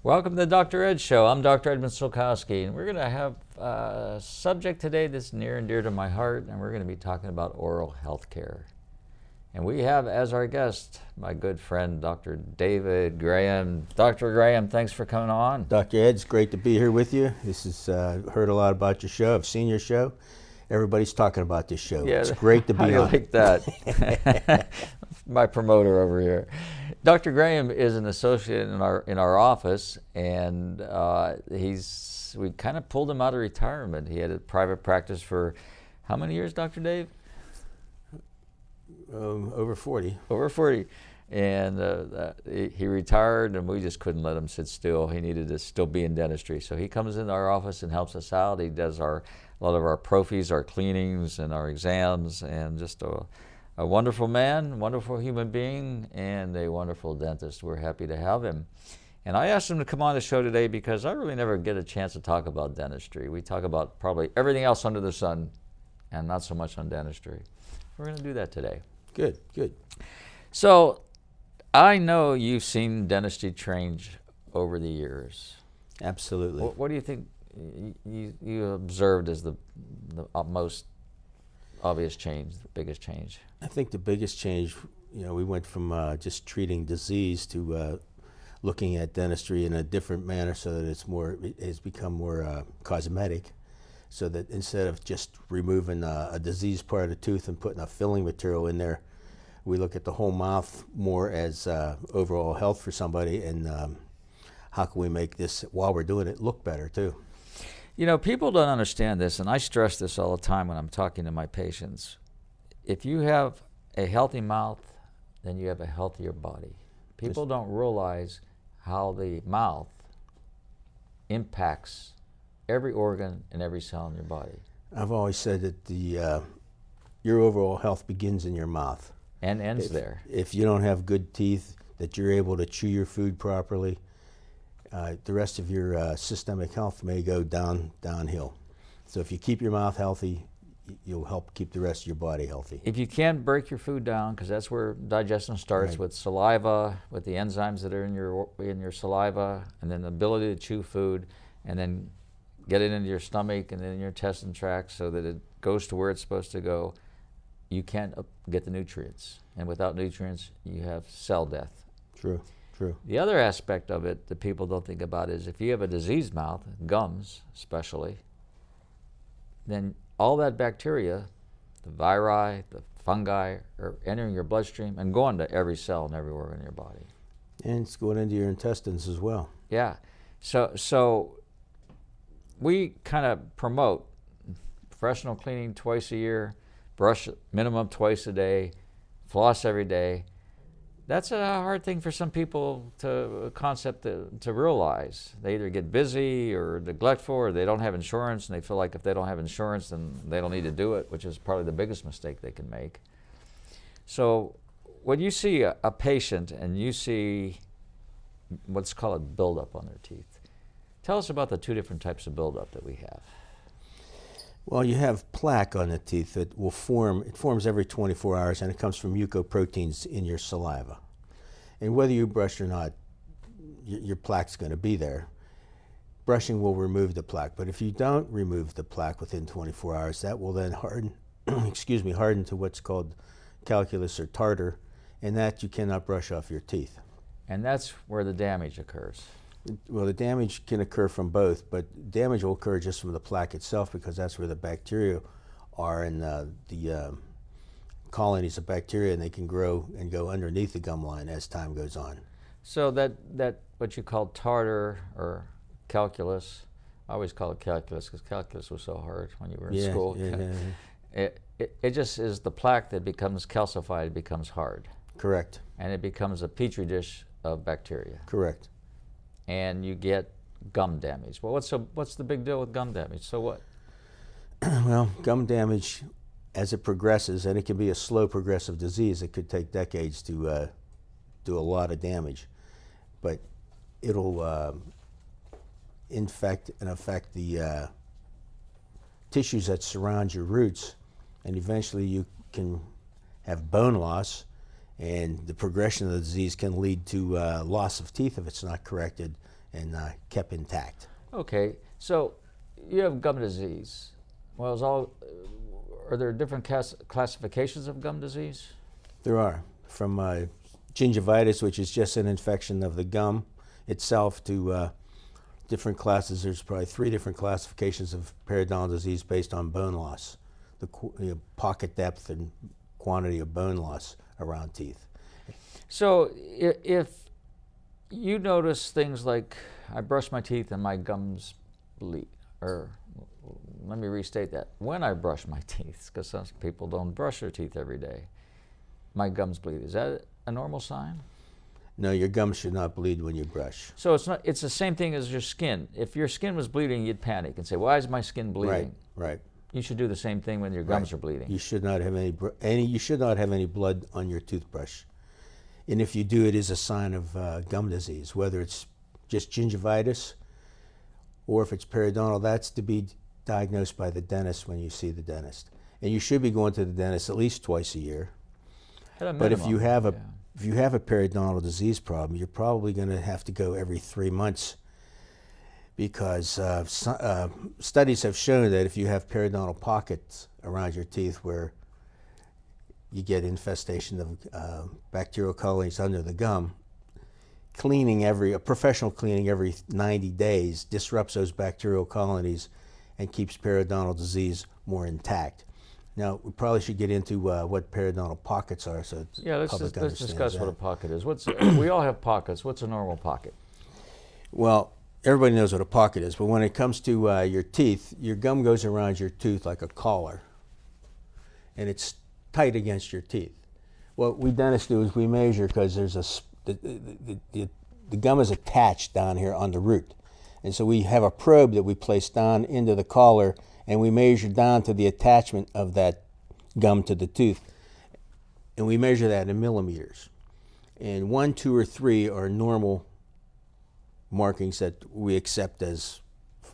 Welcome to the Dr. Ed Show. I'm Dr. Edmund Sulkowski, and we're going to have a subject today that's near and dear to my heart, and we're going to be talking about oral health care. And we have as our guest my good friend, Dr. David Graham. Dr. Graham, thanks for coming on. Dr. Ed, it's great to be here with you. This is heard a lot about your show. I've seen your show. Everybody's talking about this show. Yeah, it's great to be how do you on. like that? My promoter over here. Dr. Graham is an associate in our office, and we kind of pulled him out of retirement. He had a private practice for how many years, Dr. Dave? Over 40. Over 40. And he retired, and we just couldn't let him sit still. He needed to still be in dentistry. So he comes into our office and helps us out. He does a lot of our prophies, our cleanings, and our exams, and just a wonderful man, wonderful human being, and a wonderful dentist. We're happy to have him. And I asked him to come on the show today because I really never get a chance to talk about dentistry. We talk about probably everything else under the sun and not so much on dentistry. We're going to do that today. Good, good. So I know you've seen dentistry change over the years. Absolutely. What do you think you observed as the most obvious change, the biggest change? I think the biggest change, we went from just treating disease to looking at dentistry in a different manner so that it has become more cosmetic. So that instead of just removing a diseased part of the tooth and putting a filling material in there, we look at the whole mouth more as overall health for somebody, and how can we make this, while we're doing it, look better too. People don't understand this, and I stress this all the time when I'm talking to my patients. If you have a healthy mouth, then you have a healthier body. People don't realize how the mouth impacts every organ and every cell in your body. I've always said that your overall health begins in your mouth. And ends there. If you don't have good teeth, that you're able to chew your food properly, the rest of your systemic health may go downhill. So if you keep your mouth healthy, you'll help keep the rest of your body healthy. If you can't break your food down, because that's where digestion starts, right, with saliva, with the enzymes that are in your saliva, and then the ability to chew food, and then get it into your stomach and then in your intestine tract so that it goes to where it's supposed to go, you can't get the nutrients. And without nutrients, you have cell death. True, true. The other aspect of it that people don't think about is if you have a diseased mouth, gums especially, then all that bacteria, the viri, the fungi, are entering your bloodstream and going to every cell and every organ in your body. And it's going into your intestines as well. Yeah. So we kind of promote professional cleaning twice a year, brush minimum twice a day, floss every day. That's a hard thing for some people to realize. They either get busy or neglectful, or they don't have insurance, and they feel like if they don't have insurance, then they don't need to do it, which is probably the biggest mistake they can make. So when you see a patient and you see what's called buildup on their teeth, tell us about the two different types of buildup that we have. Well, you have plaque on the teeth that will form. It forms every 24 hours, and it comes from mucoproteins in your saliva. And whether you brush or not, your plaque's going to be there. Brushing will remove the plaque, but if you don't remove the plaque within 24 hours, that will then harden, harden to what's called calculus or tartar, and that you cannot brush off your teeth. And that's where the damage occurs. Well, the damage can occur from both, but damage will occur just from the plaque itself because that's where the bacteria are, and the colonies of bacteria, and they can grow and go underneath the gum line as time goes on. So that what you call tartar or calculus, I always call it calculus because calculus was so hard when you were in school. Yeah. It just is the plaque that becomes calcified, becomes hard. Correct. And it becomes a petri dish of bacteria. Correct. And you get gum damage. Well, what's the big deal with gum damage? So what? Well, gum damage, as it progresses, and it can be a slow progressive disease, it could take decades to do a lot of damage, but it'll infect and affect the tissues that surround your roots, and eventually you can have bone loss, and the progression of the disease can lead to loss of teeth if it's not corrected, and kept intact. Okay, so you have gum disease. Well, are there different classifications of gum disease? There are, from gingivitis, which is just an infection of the gum itself, to different classes. There's probably 3 different classifications of periodontal disease based on bone loss, the pocket depth and quantity of bone loss around teeth. So if you notice things like, I brush my teeth and my gums bleed, or let me restate that, when I brush my teeth, because some people don't brush their teeth every day, my gums bleed. Is that a normal sign? No, your gums should not bleed when you brush. So it's the same thing as your skin. If your skin was bleeding, you'd panic and say, why is my skin bleeding? Right. You should do the same thing when your gums are bleeding. You should not have you should not have any blood on your toothbrush. And if you do, it is a sign of gum disease, whether it's just gingivitis or if it's periodontal. That's to be diagnosed by the dentist when you see the dentist. And you should be going to the dentist at least twice a year. But if you have a periodontal disease problem, you're probably going to have to go every 3 months, because studies have shown that if you have periodontal pockets around your teeth where you get infestation of bacterial colonies under the gum, a professional cleaning every 90 days disrupts those bacterial colonies and keeps periodontal disease more intact. Now, we probably should get into what periodontal pockets are, so let's discuss what a pocket is. We all have pockets. What's a normal pocket? Well, everybody knows what a pocket is, but when it comes to your teeth, your gum goes around your tooth like a collar, and it's tight against your teeth. What we dentists do is we measure, because there's the gum is attached down here on the root, and so we have a probe that we place down into the collar, and we measure down to the attachment of that gum to the tooth, and we measure that in millimeters. And 1, 2, or 3 are normal markings that we accept as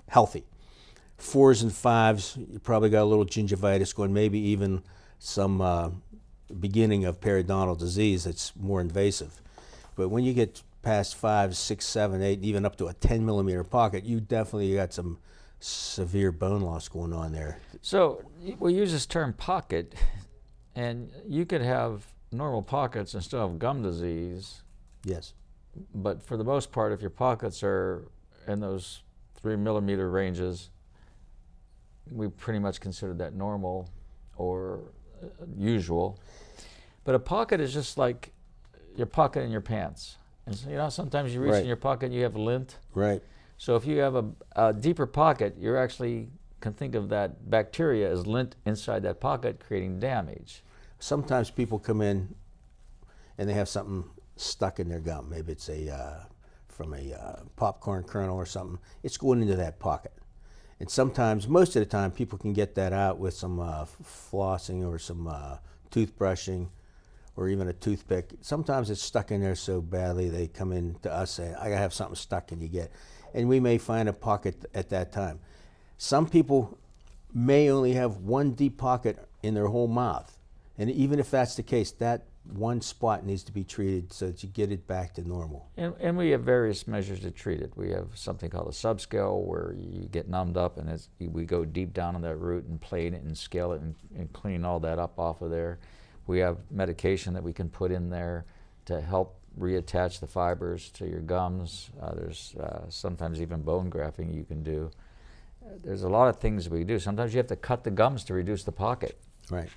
healthy. 4s and 5s, you probably got a little gingivitis going, maybe even some beginning of periodontal disease that's more invasive. But when you get past 5, 6, 7, 8, even up to a 10 millimeter pocket, you definitely got some severe bone loss going on there. So we use this term pocket, and you could have normal pockets and still have gum disease. Yes. But for the most part, if your pockets are in those 3 millimeter ranges, we pretty much consider that normal or usual. But a pocket is just like your pocket in your pants. And so, sometimes you reach in your pocket and you have lint. Right. So if you have a deeper pocket, you actually can think of that bacteria as lint inside that pocket, creating damage. Sometimes people come in and they have something stuck in their gum. Maybe it's from a popcorn kernel or something. It's going into that pocket. And sometimes, most of the time, people can get that out with some flossing or some toothbrushing or even a toothpick. Sometimes it's stuck in there so badly they come in to us saying, I have something stuck, and you get, and we may find a pocket at that time. Some people may only have one deep pocket in their whole mouth. And even if that's the case, that one spot needs to be treated so that you get it back to normal. And we have various measures to treat it. We have something called a subscale, where you get numbed up, and we go deep down on that root and plane it and scale it and clean all that up off of there. We have medication that we can put in there to help reattach the fibers to your gums. There's sometimes even bone grafting you can do. There's a lot of things we do. Sometimes you have to cut the gums to reduce the pocket. Right.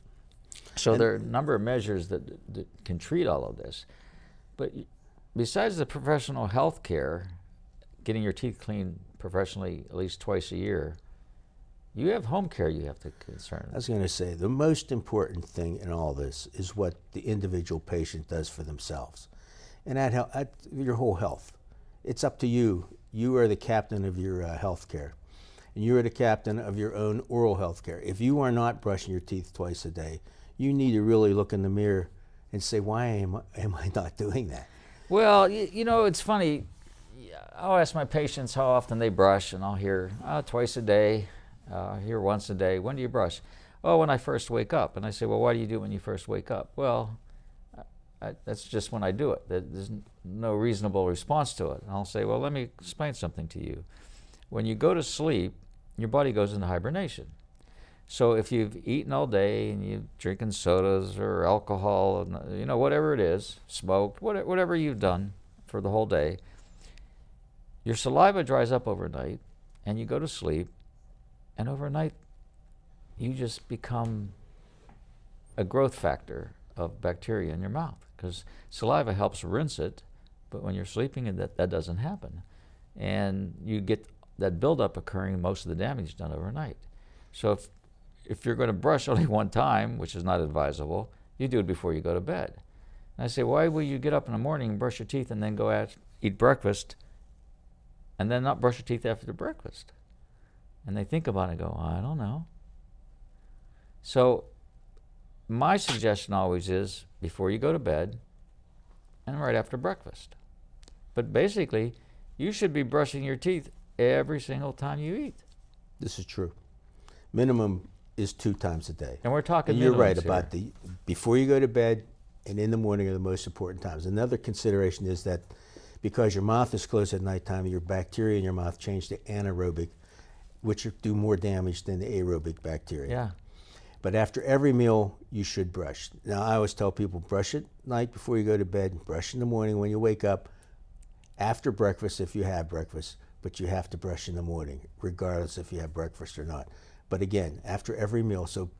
So there are a number of measures that can treat all of this. But besides the professional health care, getting your teeth cleaned professionally at least twice a year, you have home care you have to concern. I was going to say, the most important thing in all this is what the individual patient does for themselves. And your whole health. It's up to you. You are the captain of your health care. And you are the captain of your own oral health care. If you are not brushing your teeth twice a day, you need to really look in the mirror and say, why am I not doing that? Well, it's funny. I'll ask my patients how often they brush, and I'll hear twice a day, hear once a day. When do you brush? Oh, when I first wake up. And I say, well, why do you do it when you first wake up? Well, that's just when I do it. no reasonable response to it. And I'll say, well, let me explain something to you. When you go to sleep, your body goes into hibernation. So if you've eaten all day and you're drinking sodas or alcohol, you know, whatever it is, smoked, whatever you've done for the whole day, your saliva dries up overnight and you go to sleep, and overnight you just become a growth factor of bacteria in your mouth, because saliva helps rinse it, but when you're sleeping, that doesn't happen. And you get that buildup occurring, most of the damage done overnight. So if you're going to brush only one time, which is not advisable, you do it before you go to bed. And I say, why will you get up in the morning and brush your teeth and then go out, eat breakfast, and then not brush your teeth after the breakfast? And they think about it and go, I don't know. So my suggestion always is before you go to bed and right after breakfast. But basically, you should be brushing your teeth every single time you eat. This is true. Minimum is 2 times a day. And we're talking and you're right here. about the before you go to bed and in the morning are the most important times. Another consideration is that because your mouth is closed at nighttime, your bacteria in your mouth change to anaerobic, which do more damage than the aerobic bacteria. Yeah. But after every meal, you should brush. Now, I always tell people, brush at night before you go to bed, brush in the morning when you wake up, after breakfast if you have breakfast, but you have to brush in the morning, regardless if you have breakfast or not. But again, after every meal. So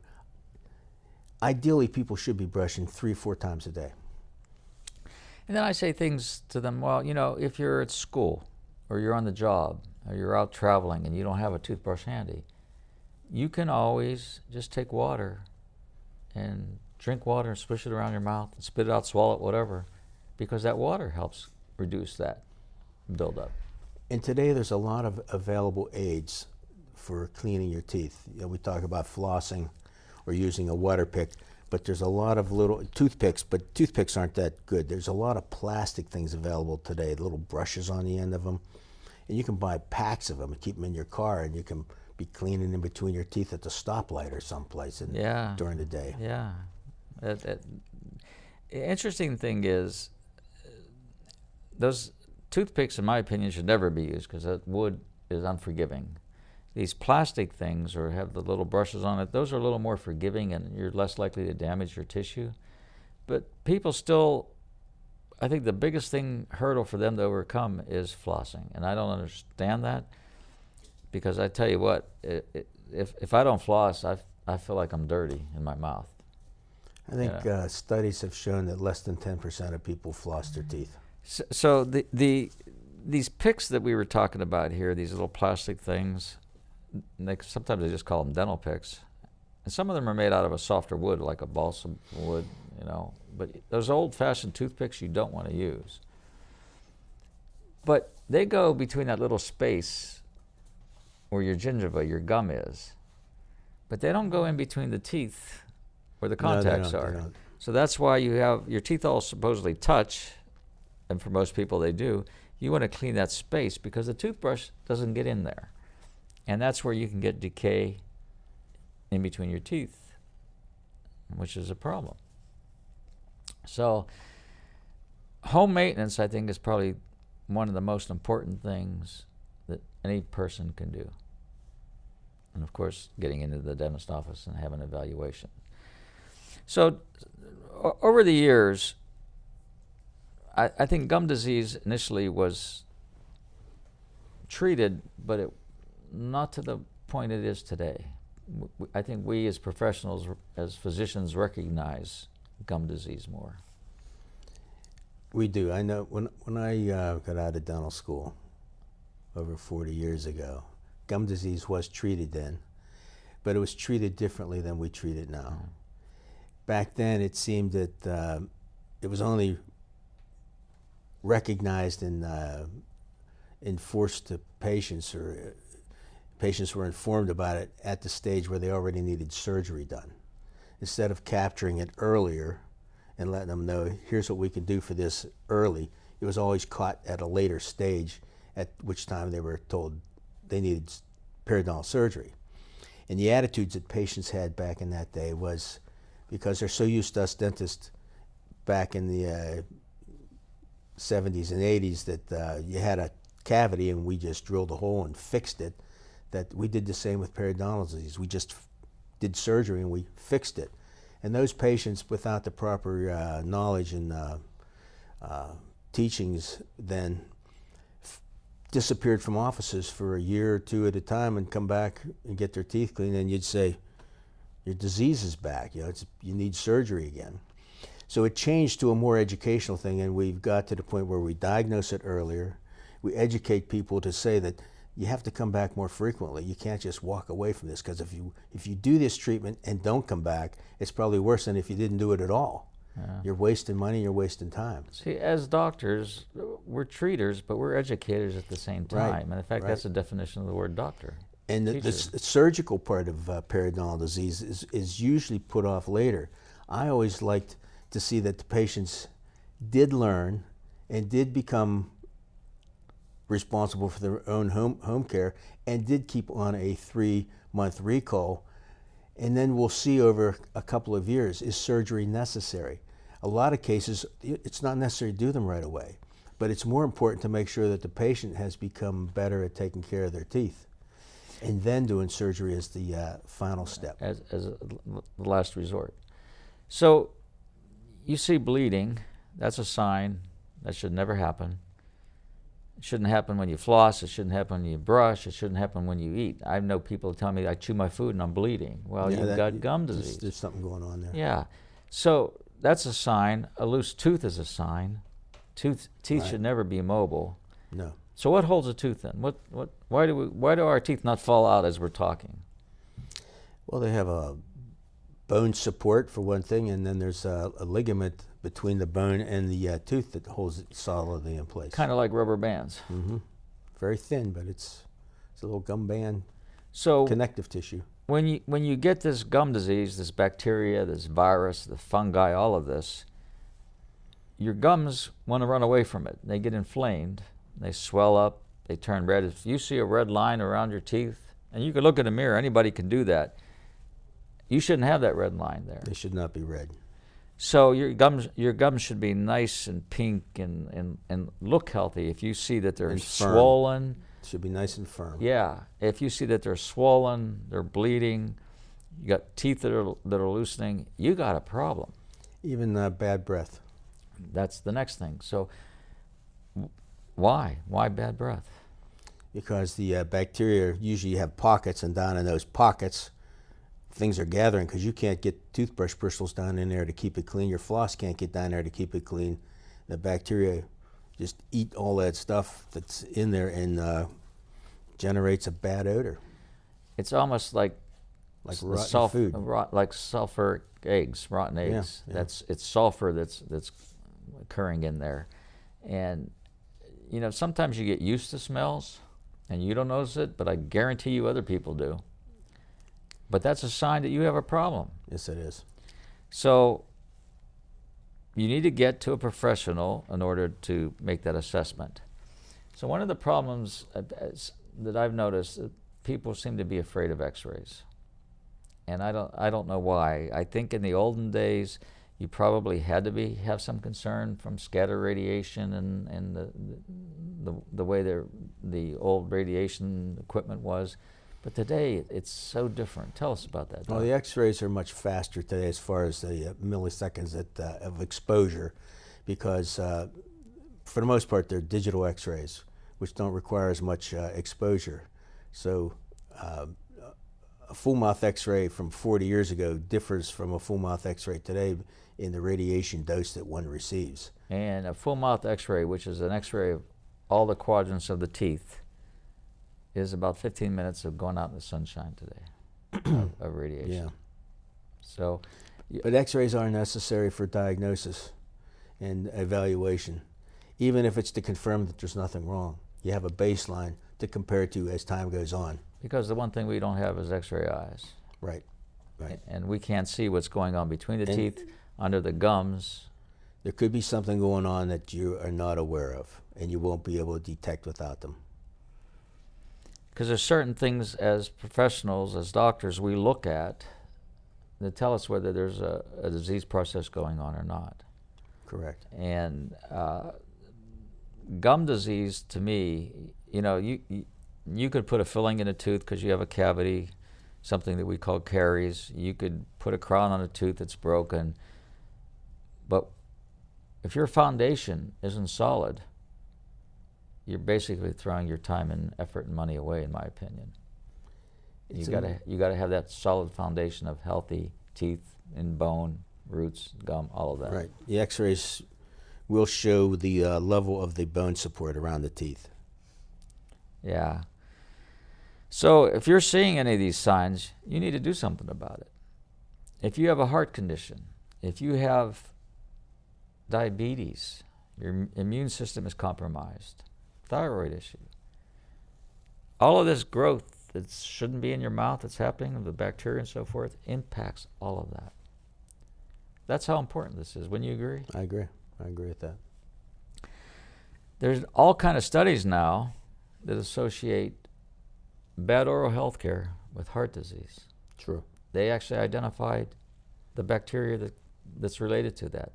ideally, people should be brushing 3-4 times a day. And then I say things to them, well, you know, if you're at school or you're on the job or you're out traveling and you don't have a toothbrush handy, you can always just take water and drink water and swish it around your mouth and spit it out, swallow it, whatever, because that water helps reduce that buildup. And today there's a lot of available aids for cleaning your teeth. You know, we talk about flossing or using a water pick, but there's a lot of little toothpicks, but toothpicks aren't that good. There's a lot of plastic things available today, little brushes on the end of them. And you can buy packs of them and keep them in your car, and you can be cleaning in between your teeth at the stoplight or someplace during the day. Yeah. Interesting thing is, those toothpicks, in my opinion, should never be used because that wood is unforgiving. These plastic things or have the little brushes on it, those are a little more forgiving and you're less likely to damage your tissue. But people still, I think the biggest hurdle for them to overcome is flossing. And I don't understand that, because I tell you what, if I don't floss, I feel like I'm dirty in my mouth. I think studies have shown that less than 10% of people floss their teeth. So these picks that we were talking about here, these little plastic things, sometimes they just call them dental picks, and some of them are made out of a softer wood, like a balsam wood, you know. But those old-fashioned toothpicks you don't want to use. But they go between that little space where your gingiva, your gum is, but they don't go in between the teeth where the contacts are. So that's why you have your teeth all supposedly touch, and for most people they do. You want to clean that space because the toothbrush doesn't get in there. And that's where you can get decay in between your teeth, which is a problem. So home maintenance, I think, is probably one of the most important things that any person can do. And of course, getting into the dentist office and having an evaluation. So over the years, I think gum disease initially was treated, but not to the point it is today. I think we as professionals, as physicians, recognize gum disease more. We do. I know when I got out of dental school over 40 years ago, gum disease was treated then, but it was treated differently than we treat it now. Mm-hmm. Back then, it seemed that it was only recognized and enforced to patients, or patients were informed about it at the stage where they already needed surgery done. Instead of capturing it earlier and letting them know, here's what we can do for this early, it was always caught at a later stage, at which time they were told they needed periodontal surgery. And the attitudes that patients had back in that day was, because they're so used to us dentists back in the 70s and 80s that you had a cavity and we just drilled a hole and fixed it, that we did the same with periodontal disease. We just did surgery and we fixed it. And those patients without the proper knowledge and teachings then disappeared from offices for a year or two at a time and come back and get their teeth cleaned, and you'd say, your disease is back, you need surgery again. So it changed to a more educational thing, and we've got to the point where we diagnose it earlier. We educate people to say that you have to come back more frequently. You can't just walk away from this, because if you do this treatment and don't come back, it's probably worse than if you didn't do it at all. Yeah. You're wasting money, you're wasting time. See, as doctors, we're treaters, but we're educators at the same time. Right. And in fact, that's the definition of the word doctor. And the surgical part of periodontal disease is usually put off later. I always liked to see that the patients did learn and did become responsible for their own home care and did keep on a 3-month recall. And then we'll see over a couple of years, is surgery necessary? A lot of cases, it's not necessary to do them right away, but it's more important to make sure that the patient has become better at taking care of their teeth. And then doing surgery is the final step. As the last resort. So you see bleeding, that's a sign. That should never happen. It shouldn't happen when you floss, it shouldn't happen when you brush, it shouldn't happen when you eat. I know people tell me I chew my food and I'm bleeding. Well, yeah, you've got gum disease. There's something going on there. Yeah. So that's a sign. A loose tooth is a sign. Teeth should never be mobile. No. So what holds a tooth in? Why do our teeth not fall out as we're talking? Well, they have a bone support for one thing, and then there's a ligament between the bone and the tooth that holds it solidly in place. Kind of like rubber bands. Mm-hmm. Very thin, but it's a little gum band. So connective tissue. When you get this gum disease, this bacteria, this virus, the fungi, all of this, your gums want to run away from it. They get inflamed. They swell up, they turn red. If you see a red line around your teeth, and you can look in a mirror, anybody can do that, you shouldn't have that red line there. They should not be red. So your gums should be nice and pink and look healthy. If you see that they're swollen. Should be nice and firm. Yeah. If you see that they're swollen, they're bleeding, you got teeth that are loosening, you got a problem. Even bad breath. That's the next thing. So why bad breath? Because the bacteria usually have pockets, and down in those pockets things are gathering, because you can't get toothbrush bristles down in there to keep it clean. Your floss can't get down there to keep it clean. The bacteria just eat all that stuff that's in there and generates a bad odor. It's almost like rotten food. Like sulfuric eggs, rotten eggs. Yeah. It's sulfur that's occurring in there. And you know, sometimes you get used to smells and you don't notice it, but I guarantee you other people do. But that's a sign that you have a problem. Yes, it is. So you need to get to a professional in order to make that assessment. So one of the problems that I've noticed, people seem to be afraid of x-rays. And I don't know why. I think in the olden days, you probably had to have some concern from scatter radiation and the way the old radiation equipment was. But today, it's so different. Tell us about that. Well, the x-rays are much faster today as far as the milliseconds of exposure, because for the most part, they're digital x-rays, which don't require as much exposure. So a full mouth x-ray from 40 years ago differs from a full mouth x-ray today in the radiation dose that one receives. And a full mouth x-ray, which is an x-ray of all the quadrants of the teeth, is about 15 minutes of going out in the sunshine today of radiation. Yeah. So, but x-rays are necessary for diagnosis and evaluation, even if it's to confirm that there's nothing wrong. You have a baseline to compare to as time goes on. Because the one thing we don't have is x-ray eyes. Right, right. And we can't see what's going on between the teeth, under the gums. There could be something going on that you are not aware of, and you won't be able to detect without them. Because there's certain things as professionals, as doctors, we look at that tell us whether there's a disease process going on or not. Correct. And gum disease, to me, you could put a filling in a tooth because you have a cavity, something that we call caries. You could put a crown on a tooth that's broken. But if your foundation isn't solid, you're basically throwing your time and effort and money away, in my opinion. You gotta have that solid foundation of healthy teeth and bone, roots, gum, all of that. Right. The X-rays will show the level of the bone support around the teeth. Yeah. So if you're seeing any of these signs, you need to do something about it. If you have a heart condition, if you have diabetes, your immune system is compromised, thyroid issue, all of this growth that shouldn't be in your mouth that's happening, the bacteria and so forth, impacts all of that. That's how important this is. Wouldn't you agree? I agree. I agree with that. There's all kind of studies now that associate bad oral health care with heart disease. True. They actually identified the bacteria that's related to that.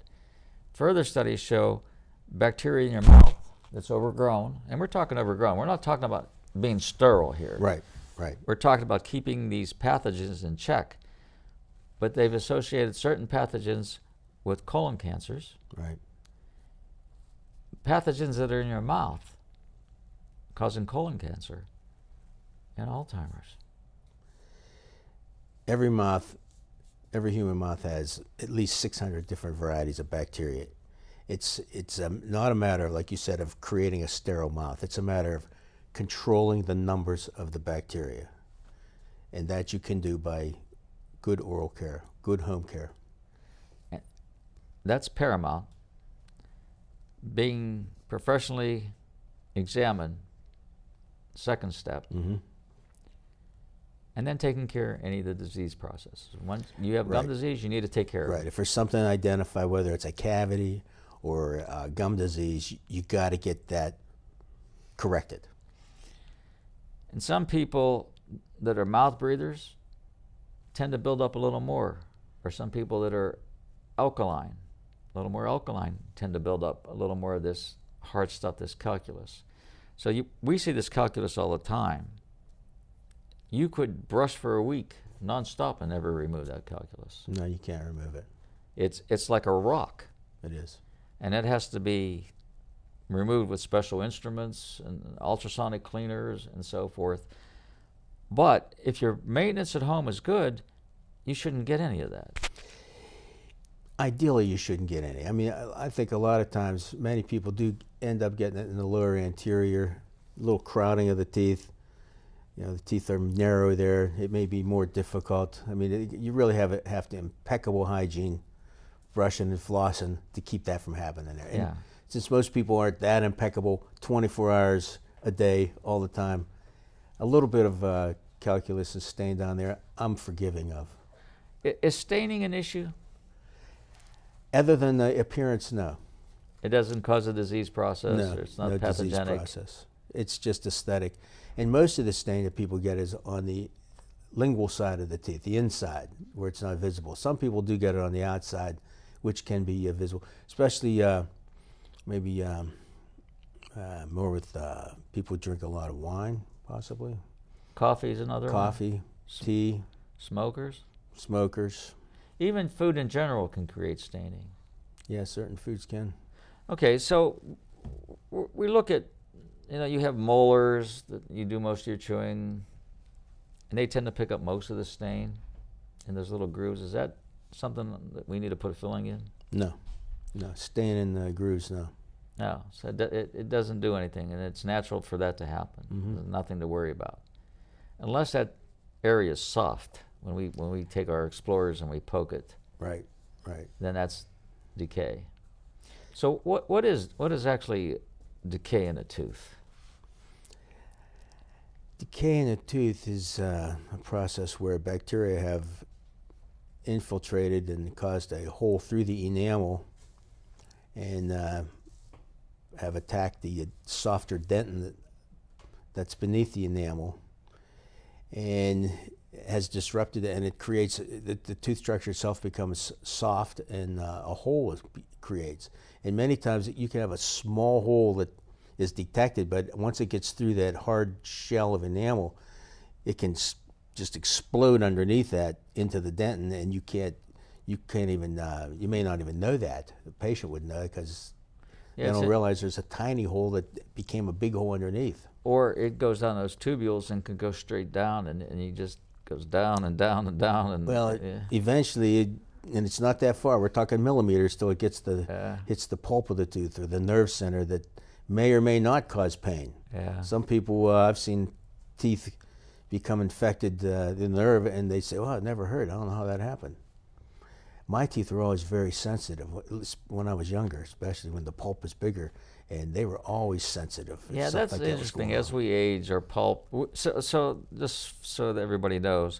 Further studies show bacteria in your mouth that's overgrown, and we're talking overgrown. We're not talking about being sterile here. Right, right. We're talking about keeping these pathogens in check. But they've associated certain pathogens with colon cancers. Right. Pathogens that are in your mouth causing colon cancer and Alzheimer's. Every human mouth has at least 600 different varieties of bacteria. It's not a matter of, like you said, of creating a sterile mouth. It's a matter of controlling the numbers of the bacteria. And that you can do by good oral care, good home care. That's paramount. Being professionally examined, second step. Mm-hmm. And then taking care of any of the disease process. Once you have gum disease, you need to take care of it. Right. If there's something to identify, whether it's a cavity or gum disease, you got to get that corrected. And some people that are mouth breathers tend to build up a little more, or some people that are alkaline, a little more alkaline, tend to build up a little more of this hard stuff, this calculus. So we see this calculus all the time. You could brush for a week nonstop and never remove that calculus. No, you can't remove it. It's like a rock. It is. And it has to be removed with special instruments and ultrasonic cleaners and so forth. But if your maintenance at home is good, you shouldn't get any of that. Ideally, you shouldn't get any. I mean, I think a lot of times many people do end up getting it in the lower anterior, a little crowding of the teeth. You know, the teeth are narrow there. It may be more difficult. I mean, you really have to impeccable hygiene, brushing and flossing to keep that from happening there. And since most people aren't that impeccable 24 hours a day, all the time, a little bit of calculus is stained on there, I'm forgiving of. Is staining an issue? Other than the appearance, no. It doesn't cause a disease process? No, or it's not no pathogenic? disease process. It's just aesthetic. And most of the stain that people get is on the lingual side of the teeth, the inside, where it's not visible. Some people do get it on the outside, which can be visible, especially maybe more with people who drink a lot of wine, possibly. Coffee is another one? Coffee, tea. Smokers? Smokers. Even food in general can create staining. Yeah, certain foods can. Okay, so we look at, you have molars that you do most of your chewing, and they tend to pick up most of the stain in those little grooves. Is that something that we need to put a filling in? No. Stain in the grooves, no. No, so it doesn't do anything, and it's natural for that to happen. Mm-hmm. There's nothing to worry about. Unless that area is soft, when we take our explorers and we poke it. Right. Then that's decay. So what is actually decay in a tooth? Decay in a tooth is a process where bacteria have infiltrated and caused a hole through the enamel and have attacked the softer dentin that's beneath the enamel and has disrupted it, and it creates, the tooth structure itself becomes soft and a hole creates. And many times you can have a small hole that is detected, but once it gets through that hard shell of enamel, it can just explode underneath that into the dentin, and you can't even, you may not even know that. The patient would know because they don't realize there's a tiny hole that became a big hole underneath. Or it goes down those tubules and can go straight down, and he just goes down and down and down. And well, eventually, and it's not that far. We're talking millimeters till it gets hits the pulp of the tooth or the nerve center that may or may not cause pain. Yeah. Some people, I've seen teeth become infected, the nerve, and they say, "Well, it never hurt. I don't know how that happened." My teeth were always very sensitive, at least when I was younger, especially when the pulp was bigger, and they were always sensitive. Yeah, that's like interesting. As we age, our pulp. So just so that everybody knows,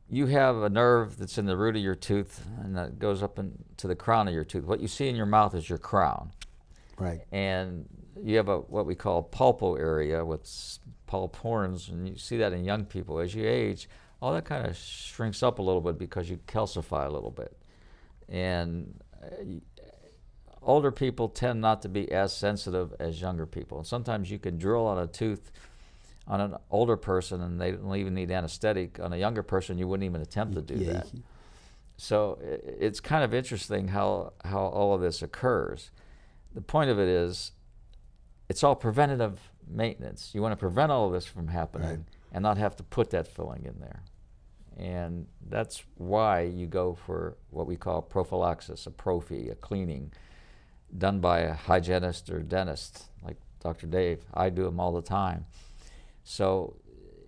you have a nerve that's in the root of your tooth, and that goes up into the crown of your tooth. What you see in your mouth is your crown. Right. And you have what we call pulpo area with pulp horns, and you see that in young people. As you age, all that kind of shrinks up a little bit because you calcify a little bit. And older people tend not to be as sensitive as younger people. And sometimes you can drill on a tooth on an older person and they don't even need anesthetic. On a younger person, you wouldn't even attempt to do that. So it's kind of interesting how all of this occurs. The point of it is, it's all preventative maintenance. You want to prevent all of this from happening and not have to put that filling in there. And that's why you go for what we call prophylaxis, a prophy, a cleaning, done by a hygienist or dentist, like Dr. Dave. I do them all the time. So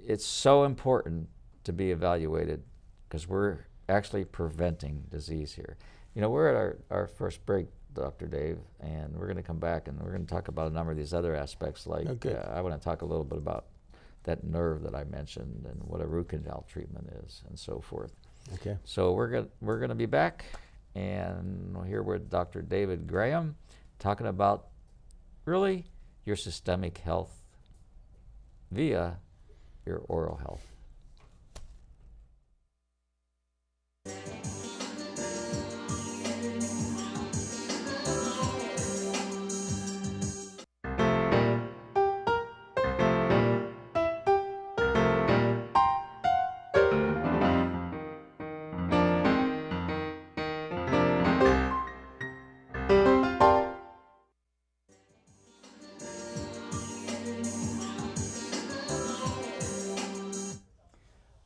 it's so important to be evaluated because we're actually preventing disease here. You know, we're at our first break, Dr. Dave, and we're going to come back and we're going to talk about a number of these other aspects. Like I want to talk a little bit about that nerve that I mentioned and what a root canal treatment is and so forth. Okay. So we're going to be back, and we'll hear with Dr. David Graham talking about really your systemic health via your oral health.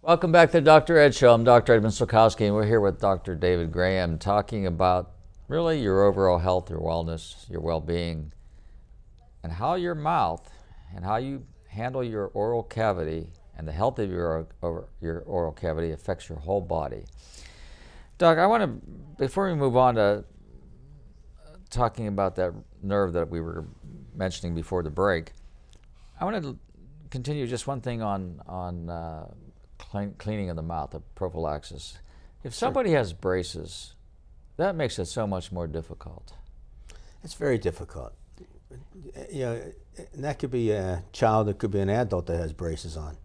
Welcome back to the Dr. Ed Show. I'm Dr. Edmund Sulkowski, and we're here with Dr. David Graham talking about really your overall health, your wellness, your well-being, and how your mouth and how you handle your oral cavity and the health of your oral cavity affects your whole body. Doc, I want to, before we move on to talking about that nerve that we were mentioning before the break, I want to continue just one thing on cleaning of the mouth, of prophylaxis. If somebody has braces, that makes it so much more difficult. It's very difficult. You know, and that could be a child, it could be an adult that has braces on.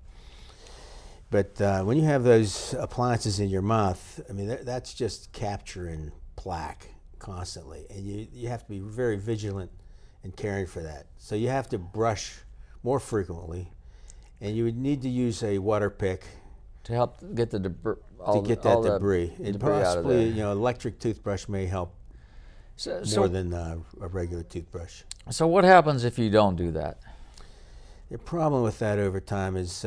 But when you have those appliances in your mouth, I mean, that's just capturing plaque constantly. And you have to be very vigilant in caring for that. So you have to brush more frequently, and you would need to use a water pick to help get the debris, debris. And debris out of there. possibly, you know, electric toothbrush may help more than a regular toothbrush. So what happens if you don't do that? The problem with that over time is,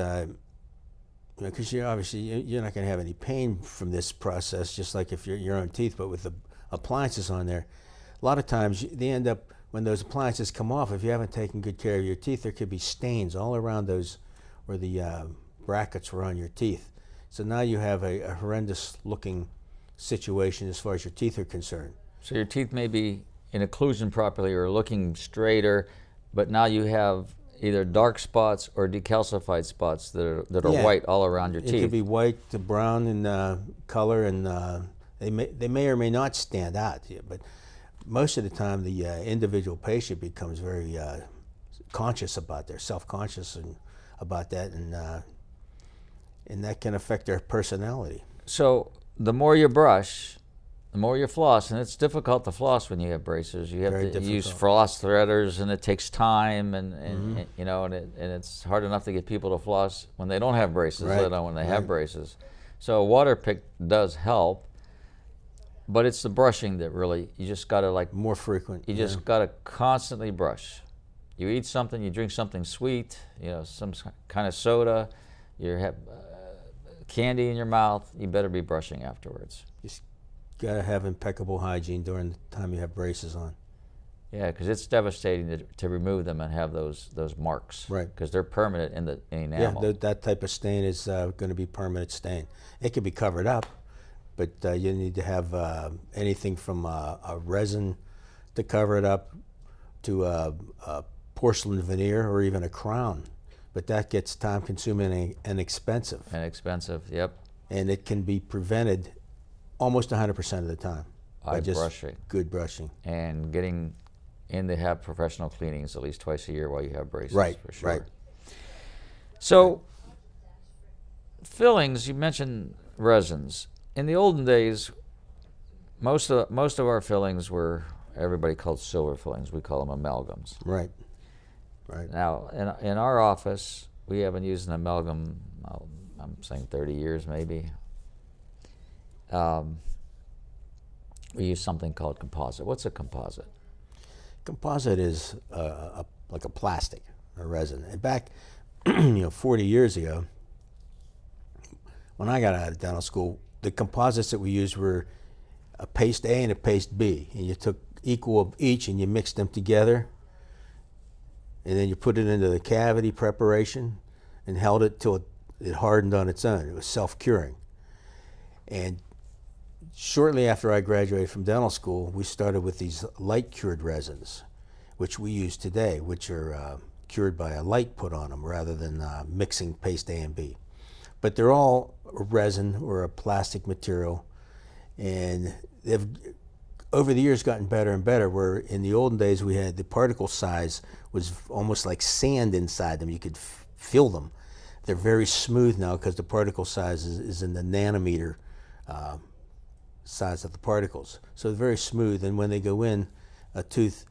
because you're not going to have any pain from this process, just like if you're your own teeth, but with the appliances on there, a lot of times they end up, when those appliances come off, if you haven't taken good care of your teeth, there could be stains all around those where the brackets were on your teeth. So now you have a horrendous looking situation as far as your teeth are concerned. So your teeth may be in occlusion properly or looking straighter, but now you have either dark spots or decalcified spots that are white all around your teeth. It could be white to brown in color, and they may or may not stand out. But most of the time, the individual patient becomes very conscious about their self-conscious and about that, and that can affect their personality. So the more you brush, the more you floss, and it's difficult to floss when you have braces. You have Very to use difficult. floss threaders, and it takes time, and you know, and it's hard enough to get people to floss when they don't have braces, Right, let alone when they have right. braces. So a water pick does help, but it's the brushing that really, you just got to like, More frequent. you just got to constantly brush. You eat something, you drink something sweet, you know, some kind of soda, you have candy in your mouth, you better be brushing afterwards. Just got to have impeccable hygiene during the time you have braces on. Yeah, because it's devastating to remove them and have those marks. Right. Because they're permanent in the enamel. Yeah, that type of stain is going to be permanent stain. It can be covered up, but you need to have anything from a resin to cover it up to a porcelain veneer or even a crown. But that gets time-consuming and expensive. And expensive, yep. And it can be prevented almost 100% of the time By just brushing. good brushing. And getting in to have professional cleanings at least twice a year while you have braces, Right, for sure. right. So, fillings, you mentioned resins. In the olden days, most of our fillings were, everybody called silver fillings. We call them amalgams. Right, right. Now, in our office, we haven't used an amalgam, I'm saying 30 years maybe. We use something called composite. What's a composite? Composite is like a plastic, a resin. And back, 40 yeyears ago, when I got out of dental school, the composites that we used were a paste A and a paste B, and you took equal of each and you mixed them together, and then you put it into the cavity preparation and held it till it hardened on its own. It was self-curing. And shortly after I graduated from dental school, we started with these light-cured resins, which we use today, which are cured by a light put on them rather than mixing paste A and B. But they're all a resin or a plastic material, and they've over the years gotten better and better, where in the olden days we had the particle size was almost like sand inside them. You could feel them. They're very smooth now because the particle size is in the nanometer size of the particles. So they're very smooth, and when they go in a tooth,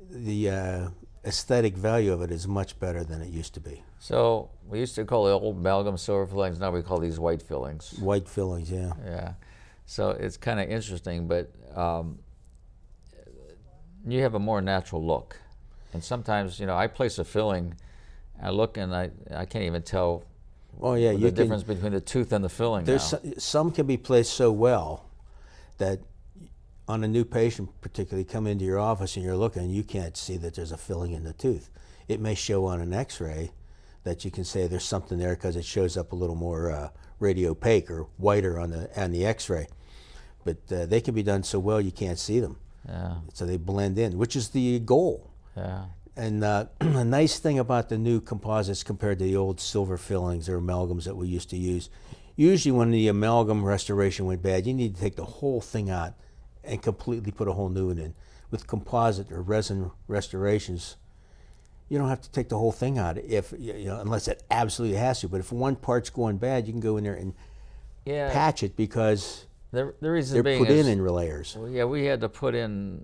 the aesthetic value of it is much better than it used to be. So we used to call the old amalgam silver fillings. Now we call these white fillings. White fillings, yeah. Yeah. So it's kind of interesting, but you have a more natural look. And sometimes, I place a filling, I look and I can't even tell Oh yeah, the difference between the tooth and the filling now. Some can be placed so well that on a new patient particularly come into your office and you're looking and you can't see that there's a filling in the tooth. It may show on an x-ray that you can say there's something there because it shows up a little more radiopaque or whiter on the x-ray. But they can be done so well you can't see them. Yeah. So they blend in, which is the goal. Yeah. And a nice thing about the new composites compared to the old silver fillings or amalgams that we used to use, usually when the amalgam restoration went bad, you need to take the whole thing out and completely put a whole new one in. With composite or resin restorations, you don't have to take the whole thing out unless it absolutely has to. But if one part's going bad, you can go in there and patch it because the reason they're being put in layers. Well, yeah, we had to put in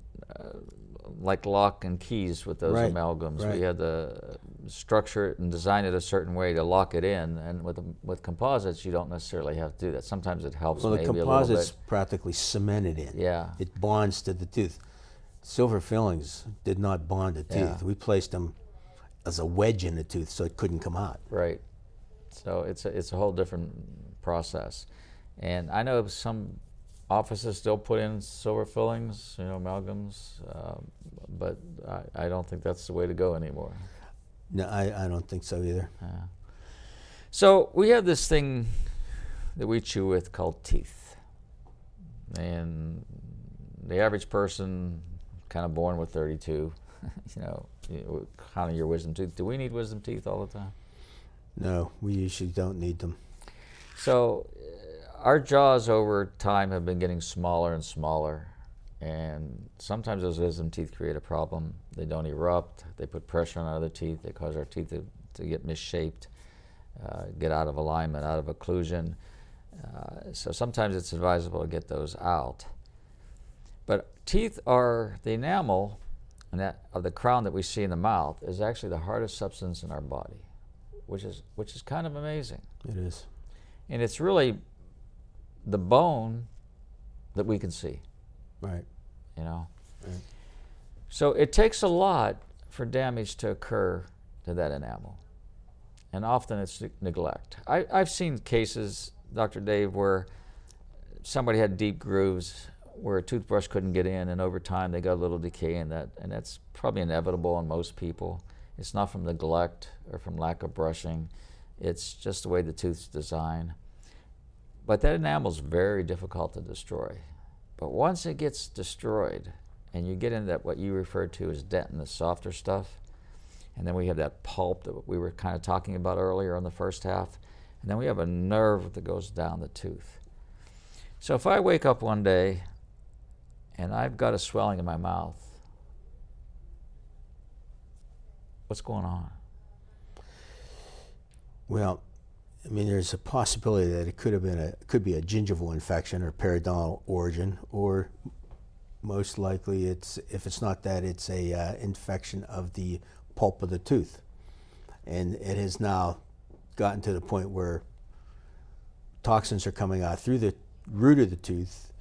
like lock and keys with those amalgams. Right. We had to structure it and design it a certain way to lock it in. And with composites, you don't necessarily have to do that. Sometimes it helps Well, maybe the a little composites bit. practically cement it in. Yeah. It bonds to the tooth. Silver fillings did not bond to teeth. Yeah. We placed them as a wedge in the tooth so it couldn't come out. Right. So it's a whole different process. And I know some offices still put in silver fillings, amalgams, but I don't think that's the way to go anymore. No, I don't think so either. So we have this thing that we chew with called teeth. And the average person kind of born with 32, counting your wisdom teeth. Do we need wisdom teeth all the time? No, we usually don't need them. So our jaws over time have been getting smaller and smaller, and sometimes those wisdom teeth create a problem. They don't erupt, they put pressure on our other teeth, they cause our teeth to get misshaped, get out of alignment, out of occlusion. So sometimes it's advisable to get those out. But teeth are the enamel and that of the crown that we see in the mouth is actually the hardest substance in our body, which is kind of amazing. It is. And it's really the bone that we can see. Right. You know. Right. So it takes a lot for damage to occur to that enamel, and often it's neglect. I've seen cases, Dr. Dave, where somebody had deep grooves where a toothbrush couldn't get in, and over time they got a little decay in that, and that's probably inevitable in most people. It's not from neglect or from lack of brushing. It's just the way the tooth's designed. But that enamel's very difficult to destroy. But once it gets destroyed, and you get into that what you referred to as dentin, the softer stuff, and then we have that pulp that we were kind of talking about earlier in the first half, and then we have a nerve that goes down the tooth. So if I wake up one day and I've got a swelling in my mouth, what's going on? Well, I mean, there's a possibility that it could be a gingival infection or periodontal origin, or most likely if it's not that, it's a infection of the pulp of the tooth, and it has now gotten to the point where toxins are coming out through the root of the tooth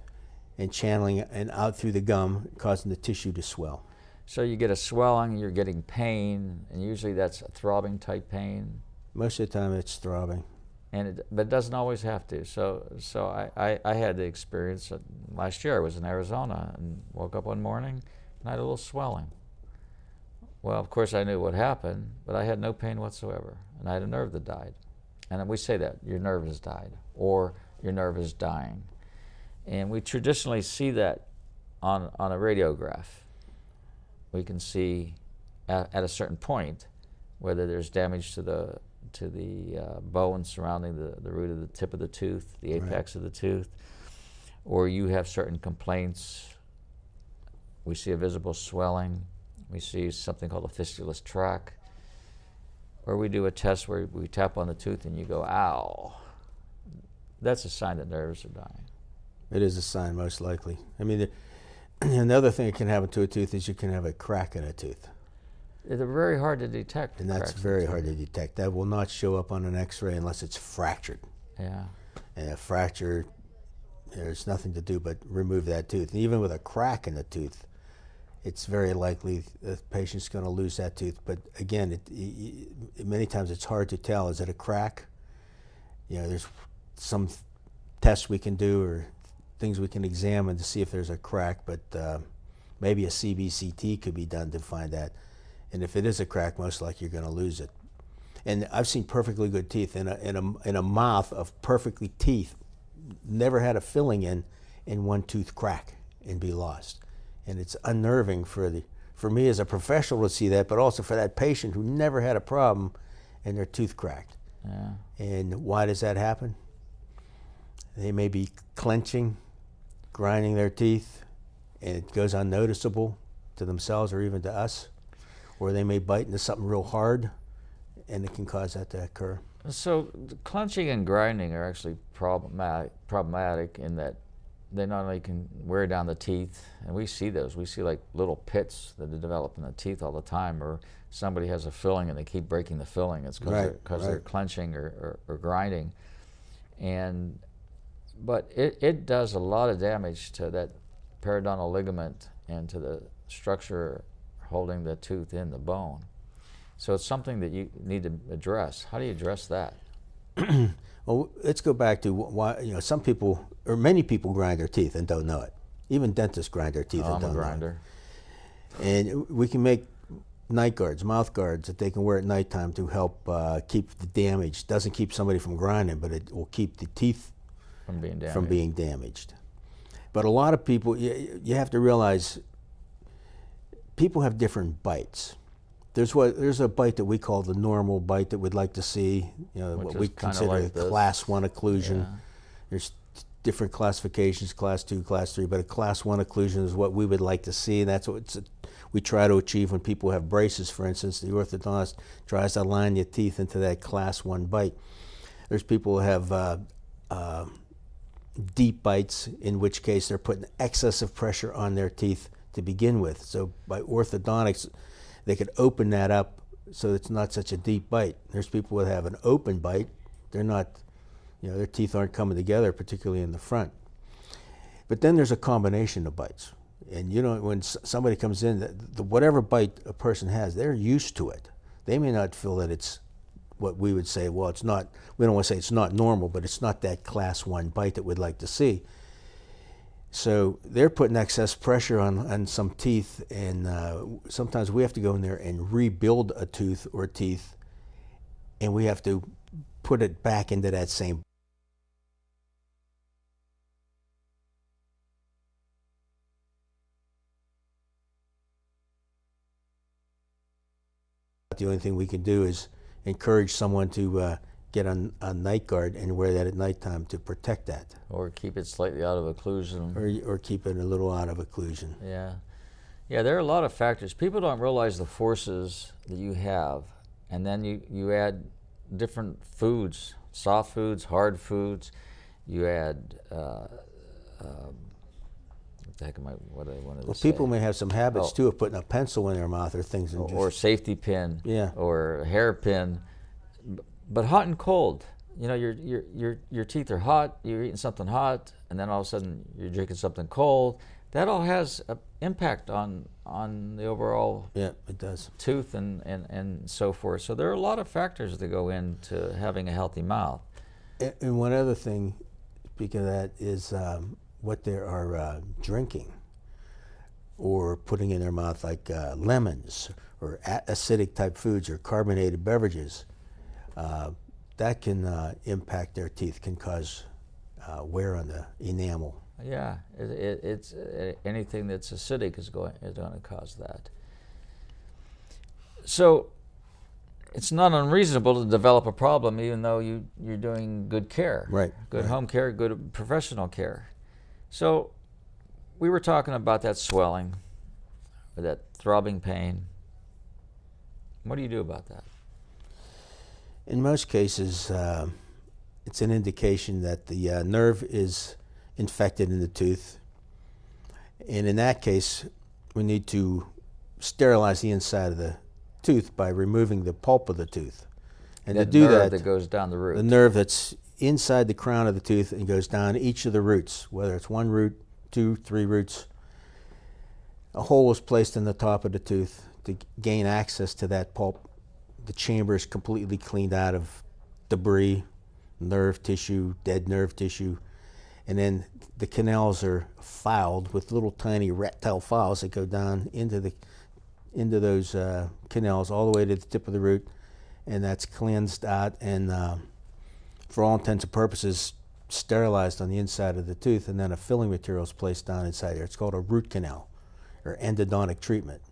and channeling and out through the gum, causing the tissue to swell. So you get a swelling, you're getting pain, and usually that's a throbbing type pain. Most of the time it's throbbing. But it doesn't always have to. So I had the experience last year. I was in Arizona and woke up one morning and I had a little swelling. Well, of course I knew what happened, but I had no pain whatsoever, and I had a nerve that died. And we say that your nerve has died, or your nerve is dying. And we traditionally see that on a radiograph. We can see at a certain point whether there's damage to the bone surrounding the root of the tip of the tooth, the apex of the tooth, or you have certain complaints. We see a visible swelling. We see something called a fistulous tract. Or we do a test where we tap on the tooth and you go, ow. That's a sign that nerves are dying. It is a sign, most likely. I mean, another thing that can happen to a tooth is you can have a crack in a tooth. They're very hard to detect. And that's very hard to detect. That will not show up on an x-ray unless it's fractured. Yeah. And a fracture, there's nothing to do but remove that tooth. And even with a crack in the tooth, it's very likely the patient's going to lose that tooth. But again, many times it's hard to tell. Is it a crack? You know, there's some tests we can do or things we can examine to see if there's a crack, but maybe a CBCT could be done to find that. And if it is a crack, most likely you're going to lose it. And I've seen perfectly good teeth in a mouth of perfectly teeth, never had a filling in one tooth crack and be lost. And it's unnerving for me as a professional to see that, but also for that patient who never had a problem and their tooth cracked. Yeah. And why does that happen? They may be clenching, grinding their teeth, and it goes unnoticeable to themselves or even to us. Or they may bite into something real hard, and it can cause that to occur. So clenching and grinding are actually problematic in that they not only can wear down the teeth, and we see those. We see like little pits that develop in the teeth all the time, or somebody has a filling and they keep breaking the filling. It's because they're clenching or grinding. But it does a lot of damage to that periodontal ligament and to the structure holding the tooth in the bone. So it's something that you need to address. How do you address that? Well, let's go back to why some people, or many people, grind their teeth and don't know it. Even dentists grind their teeth and don't know it. I'm a grinder. And we can make night guards, mouth guards that they can wear at nighttime to help keep the damage. Doesn't keep somebody from grinding, but it will keep the teeth from being damaged. But a lot of people, you have to realize, people have different bites. There's a bite that we call the normal bite that we'd like to see, what we consider like class 1 occlusion. Yeah. There's different classifications, class 2, class 3, but a class 1 occlusion is what we would like to see, and that's what we try to achieve when people have braces, for instance. The orthodontist tries to align your teeth into that class 1 bite. There's people who have deep bites, in which case they're putting excessive pressure on their teeth to begin with. So by orthodontics, they could open that up so it's not such a deep bite. There's people that have an open bite. They're not, their teeth aren't coming together, particularly in the front. But then there's a combination of bites. And when somebody comes in, whatever bite a person has, they're used to it. They may not feel that it's what we would say, well, it's not, we don't want to say it's not normal, but it's not that class 1 bite that we'd like to see. So they're putting excess pressure on some teeth, and sometimes we have to go in there and rebuild a tooth or teeth, and we have to put it back into that same. The only thing we can do is encourage someone to get on a night guard and wear that at nighttime to protect that. Or keep it slightly out of occlusion. Or keep it a little out of occlusion. Yeah. Yeah, there are a lot of factors. People don't realize the forces that you have. And then you add different foods, soft foods, hard foods. You add, what the heck am I, what I wanted to say? People may have some habits too of putting a pencil in their mouth or things. Or safety pin. Yeah. Or a hairpin. But hot and cold, your teeth are hot, you're eating something hot, and then all of a sudden you're drinking something cold. That all has an impact on the overall it does. Tooth and so forth. So there are a lot of factors that go into having a healthy mouth. And one other thing, speaking of that, is what they are drinking or putting in their mouth, like lemons or acidic type foods or carbonated beverages. That can impact their teeth, can cause wear on the enamel. Yeah, it's anything that's acidic is going to cause that. So it's not unreasonable to develop a problem, even though you're doing good care, right? Good home care, good professional care. So we were talking about that swelling, or that throbbing pain. What do you do about that? In most cases, it's an indication that the nerve is infected in the tooth. And in that case, we need to sterilize the inside of the tooth by removing the pulp of the tooth. And that to do nerve that, that goes down the root. the nerve that's inside the crown of the tooth and goes down each of the roots, whether it's 1 root, 2, 3 roots. A hole is placed in the top of the tooth to gain access to that pulp. The chamber is completely cleaned out of debris, nerve tissue, dead nerve tissue, and then the canals are filed with little tiny reptile files that go down into those canals all the way to the tip of the root, and that's cleansed out and for all intents and purposes sterilized on the inside of the tooth, and then a filling material is placed down inside there. It's called a root canal or endodontic treatment.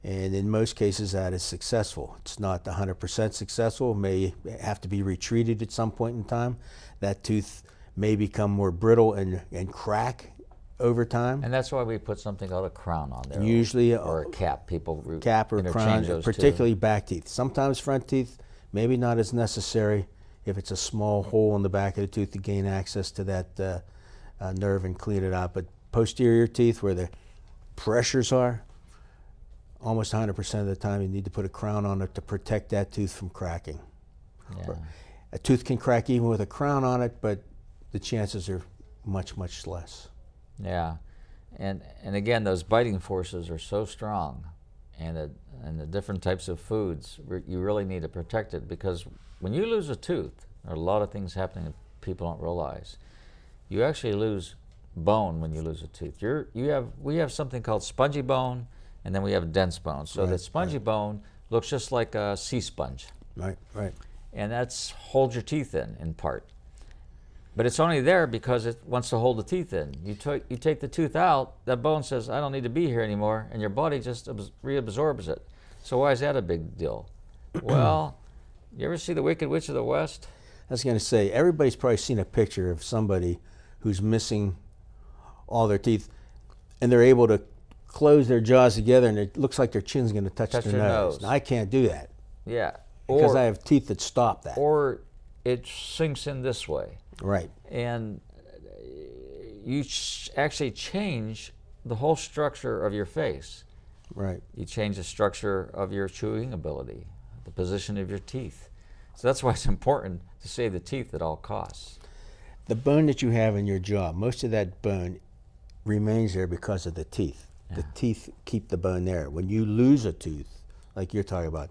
And in most cases that is successful. It's not 100% successful. It may have to be retreated at some point in time. That tooth may become more brittle and crack over time. And that's why we put something called a crown on there. Usually or a cap. People cap or crown, those particularly two. Back teeth. Sometimes front teeth, maybe not as necessary if it's a small hole in the back of the tooth to gain access to that nerve and clean it out. But posterior teeth, where the pressures are, almost 100% of the time you need to put a crown on it to protect that tooth from cracking. Yeah. A tooth can crack even with a crown on it, but the chances are much, much less. Yeah, and again, those biting forces are so strong, and the different types of foods, you really need to protect it, because when you lose a tooth, there are a lot of things happening that people don't realize. You actually lose bone when you lose a tooth. We have something called spongy bone, and then we have dense bone. So the spongy bone looks just like a sea sponge. Right, right. And that's holds your teeth in part. But it's only there because it wants to hold the teeth in. You take the tooth out, that bone says, I don't need to be here anymore, and your body just reabsorbs it. So why is that a big deal? Well, you ever see The Wicked Witch of the West? I was going to say, everybody's probably seen a picture of somebody who's missing all their teeth, and they're able to close their jaws together, and it looks like their chin's going to touch their nose. Now, I can't do that. Yeah. Because I have teeth that stop that. Or it sinks in this way. Right. And you actually change the whole structure of your face. Right. You change the structure of your chewing ability, the position of your teeth. So that's why it's important to save the teeth at all costs. The bone that you have in your jaw, most of that bone remains there because of the teeth. Yeah. The teeth keep the bone there. When you lose a tooth, like you're talking about,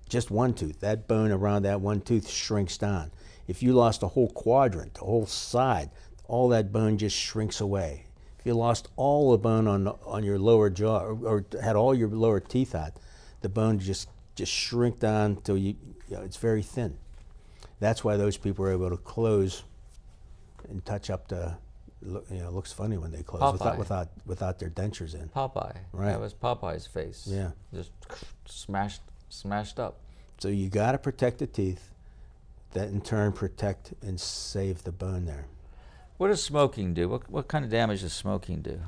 just one tooth, that bone around that one tooth shrinks down. If you lost a whole quadrant, the whole side, all that bone just shrinks away. If you lost all the bone on your lower jaw, or had all your lower teeth out, the bone just shrink down till it's very thin. That's why those people are able to close and touch up the, looks funny when they close without their dentures in. Popeye. Right. That was Popeye's face. Yeah. Just smashed up. So you got to protect the teeth, that in turn protect and save the bone there. What does smoking do? What kind of damage does smoking do?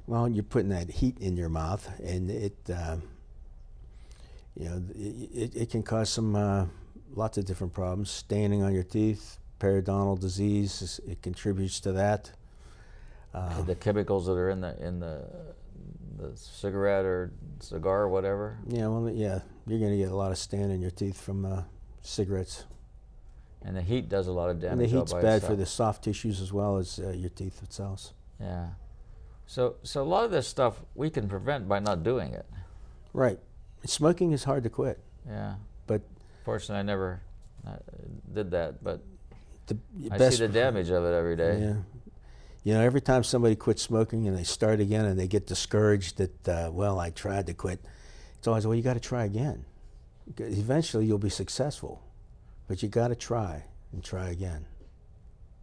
Well, you're putting that heat in your mouth, and it can cause some lots of different problems. Staining on your teeth, periodontal disease, it contributes to that. The chemicals that are in the cigarette or cigar or whatever. Yeah, well, yeah, you're going to get a lot of stain in your teeth from cigarettes. And the heat does a lot of damage. And the heat's all by bad itself. for the soft tissues as well as your teeth itself. Yeah. So a lot of this stuff we can prevent by not doing it. Right. Smoking is hard to quit. Yeah. But fortunately, I never did that. But I best see the damage of it every day. Yeah. You know, every time somebody quits smoking and they start again and they get discouraged that, well, I tried to quit, it's always, well, you got to try again. Eventually you'll be successful, but you got to try and try again.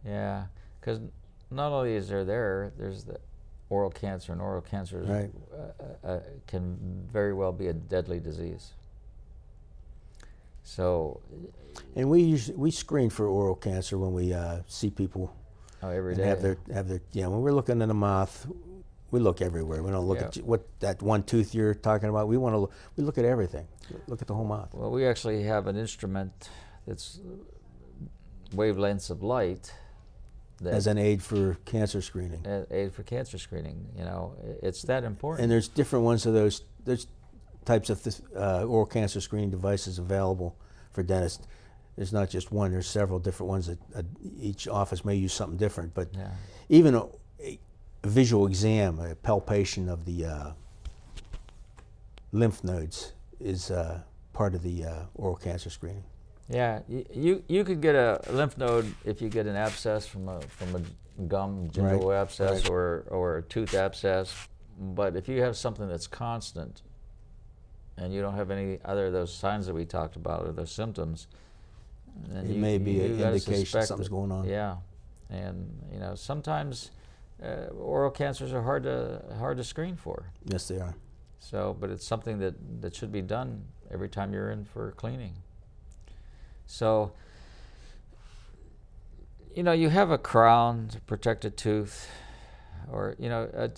Yeah, because not only is there's the oral cancer, and oral cancer Right. Can very well be a deadly disease. So, and we screen for oral cancer when we see people. Oh, every and day. Have their when we're looking in the mouth, we look everywhere. We don't look at what that one tooth you're talking about. We look at everything. Look at the whole mouth. Well, we actually have an instrument that's wavelengths of light. As an aid for cancer screening. Aid for cancer screening. You know, it's that important. And there's different ones of those. There's types of oral cancer screening devices available for dentists. There's not just one. There's several different ones that each office may use something different. But even a visual exam, a palpation of the lymph nodes is part of the oral cancer screening. Yeah, you could get a lymph node if you get an abscess from a gum gingival abscess or a tooth abscess. But if you have something that's constant and you don't have any other of those signs that we talked about or those symptoms, then it may be an indication something's that, going on. Yeah, and you know sometimes oral cancers are hard to screen for. Yes, they are. So, but it's something that should be done every time you're in for cleaning. So, you know, you have a crown to protect a tooth, or you know,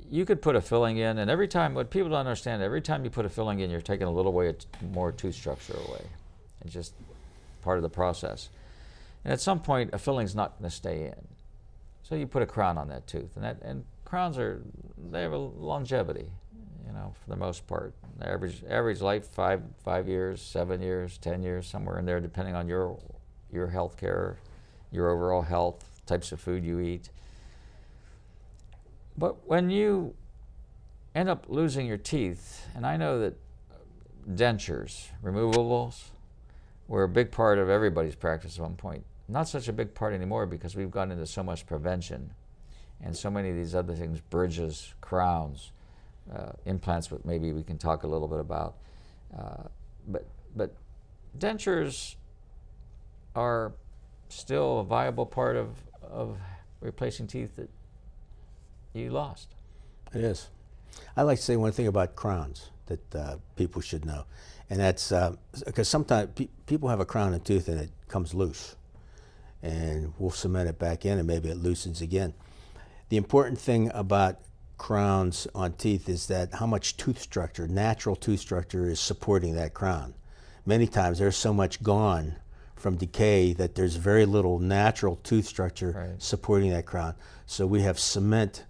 you could put a filling in, and every time, what people don't understand, every time you put a filling in, you're taking a little more tooth structure away. It's just part of the process. And at some point, a filling's not going to stay in. So you put a crown on that tooth, and crowns they have a longevity, you know, for the most part. Average life 5 years, 7 years, 10 years, somewhere in there, depending on your health care, your overall health, types of food you eat. But when you end up losing your teeth, and I know that dentures, removables, were a big part of everybody's practice at one point. Not such a big part anymore because we've gone into so much prevention and so many of these other things, bridges, crowns, implants, but maybe we can talk a little bit about. But dentures are still a viable part of replacing teeth that you lost. It is. I like to say one thing about crowns that people should know, and that's because sometimes people have a crown and tooth and it comes loose, and we'll cement it back in and maybe it loosens again. The important thing about crowns on teeth is that how much tooth structure, natural tooth structure, is supporting that crown. Many times there's so much gone from decay, that there's very little natural tooth structure Right. supporting that crown. So we have cement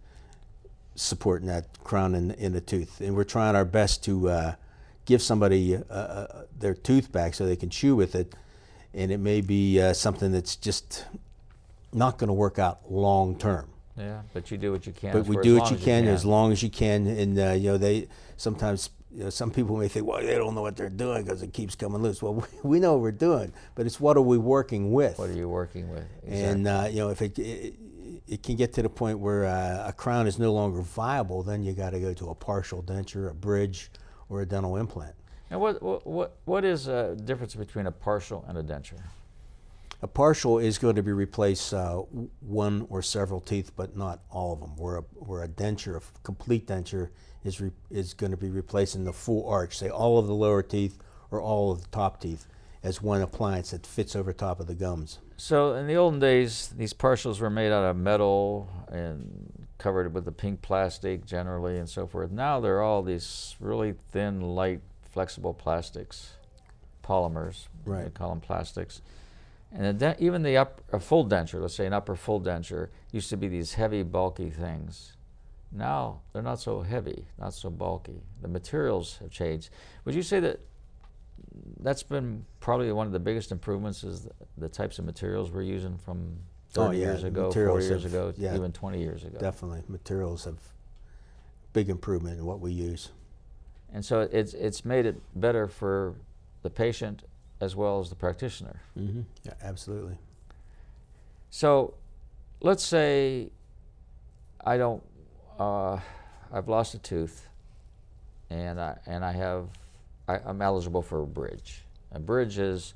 supporting that crown in the tooth, and we're trying our best to give somebody their tooth back so they can chew with it, and it may be something that's just not going to work out long term. Yeah, but you do what you can. But we for do as what long you as can as long as you can, and they sometimes, some people may think, well, they don't know what they're doing because it keeps coming loose. Well, we know what we're doing, but it's what are we working with? What are you working with? And if it can get to the point where a crown is no longer viable, then you got to go to a partial denture, a bridge, or a dental implant. And what is the difference between a partial and a denture? A partial is going to be replace one or several teeth, but not all of them. Where a denture, a complete denture, is going to be replacing the full arch, say all of the lower teeth or all of the top teeth, as one appliance that fits over top of the gums. So in the olden days, these partials were made out of metal and covered with the pink plastic generally and so forth. Now they're all these really thin, light, flexible plastics, polymers. Right. They call them plastics. And even a full denture, let's say an upper full denture, used to be these heavy, bulky things. Now they're not so heavy, not so bulky. The materials have changed. Would you say that that's been probably one of the biggest improvements, is the types of materials we're using from 30 years ago, 4 years ago, even 20 years ago? Definitely. Materials have big improvement in what we use. And so it's made it better for the patient as well as the practitioner. Mm-hmm. Yeah, absolutely. So let's say I've lost a tooth, and I'm eligible for a bridge. A bridge is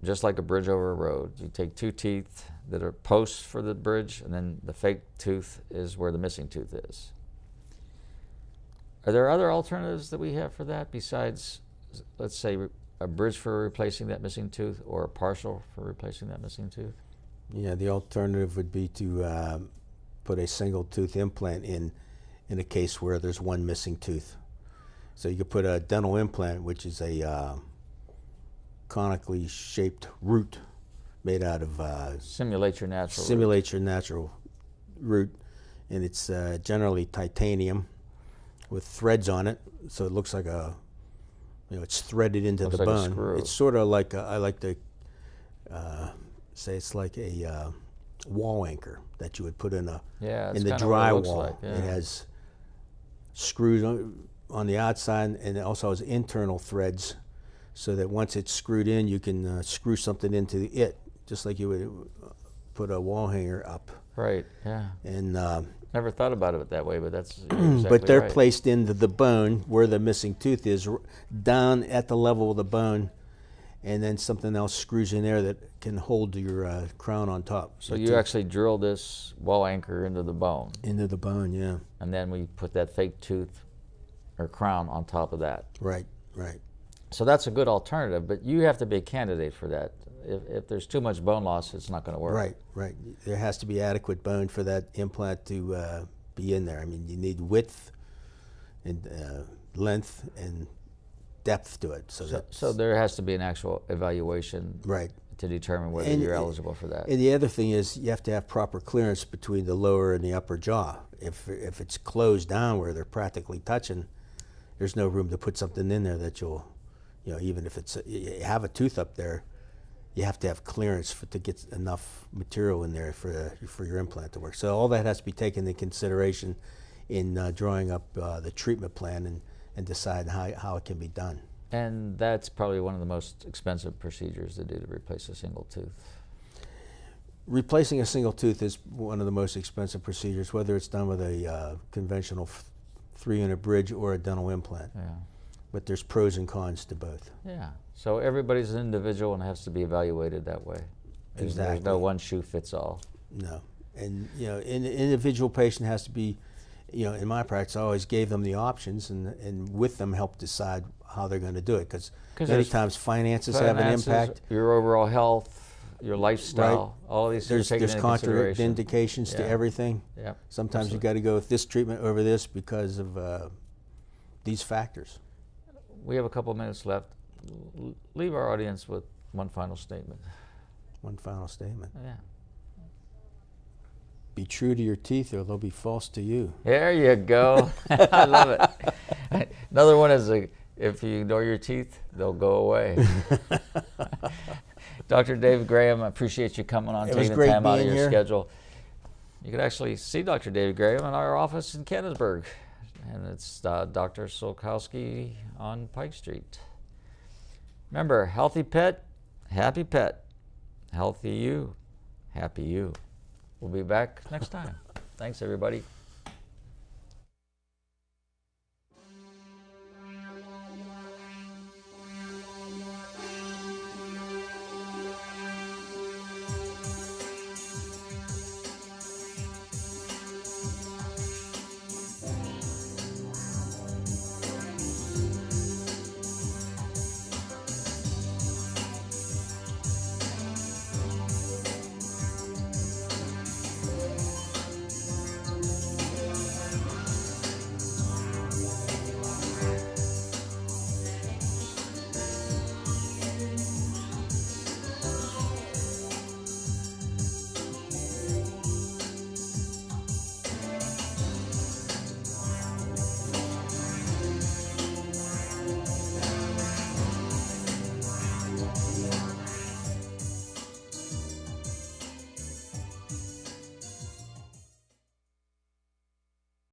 just like a bridge over a road. You take two teeth that are posts for the bridge, and then the fake tooth is where the missing tooth is. Are there other alternatives that we have for that besides, let's say, a bridge for replacing that missing tooth, or a partial for replacing that missing tooth? Yeah, the alternative would be to put a single tooth implant in a case where there's one missing tooth. So you could put a dental implant, which is a conically shaped root made out of Simulate your natural root, and it's generally titanium with threads on it, so it looks like it's threaded into the bone. It's sort of like I like to say it's like a wall anchor that you would put in the drywall. Like, yeah. It has screws on the outside, and it also has internal threads, so that once it's screwed in, you can screw something into it, just like you would put a wall hanger up. Right. Yeah. And never thought about it that way, but that's exactly but they're right. placed into the bone where the missing tooth is, down at the level of the bone, and then something else screws in there that can hold your crown on top. So you actually drill this wall anchor into the bone. Into the bone, yeah. And then we put that fake tooth or crown on top of that. Right, right. So that's a good alternative, but you have to be a candidate for that. If there's too much bone loss, it's not going to work. Right, right. There has to be adequate bone for that implant to be in there. I mean, you need width and length and depth to it. So there has to be an actual evaluation, right, to determine whether you're eligible for that. And the other thing is you have to have proper clearance between the lower and the upper jaw. If it's closed down where they're practically touching, there's no room to put something in there that you'll, even if you have a tooth up there, you have to have clearance to get enough material in there for your implant to work. So all that has to be taken into consideration in drawing up the treatment plan and decide how it can be done. And that's probably one of the most expensive procedures to do, to replace a single tooth. Replacing a single tooth is one of the most expensive procedures, whether it's done with a conventional 3-unit bridge or a dental implant. Yeah. But there's pros and cons to both. Yeah. So everybody's an individual and has to be evaluated that way. Exactly. There's no one shoe fits all. No. And an individual patient has to be, in my practice, I always gave them the options and with them help decide how they're going to do it, because many times finances have an impact. Your overall health, your lifestyle, right. All these things taken into consideration. There's contraindications to everything. Yeah. Sometimes you got to go with this treatment over this because of these factors. We have a couple minutes left. Leave our audience with one final statement. One final statement. Yeah. Be true to your teeth or they'll be false to you. There you go. I love it. Another one is, if you ignore your teeth, they'll go away. Dr. David Graham, I appreciate you coming on, taking the time out of your schedule. You can actually see Dr. David Graham in our office in Kennisburg, and it's Dr. Sulkowski on Pike Street. Remember, healthy pet, happy pet. Healthy you, happy you. We'll be back next time. Thanks, everybody.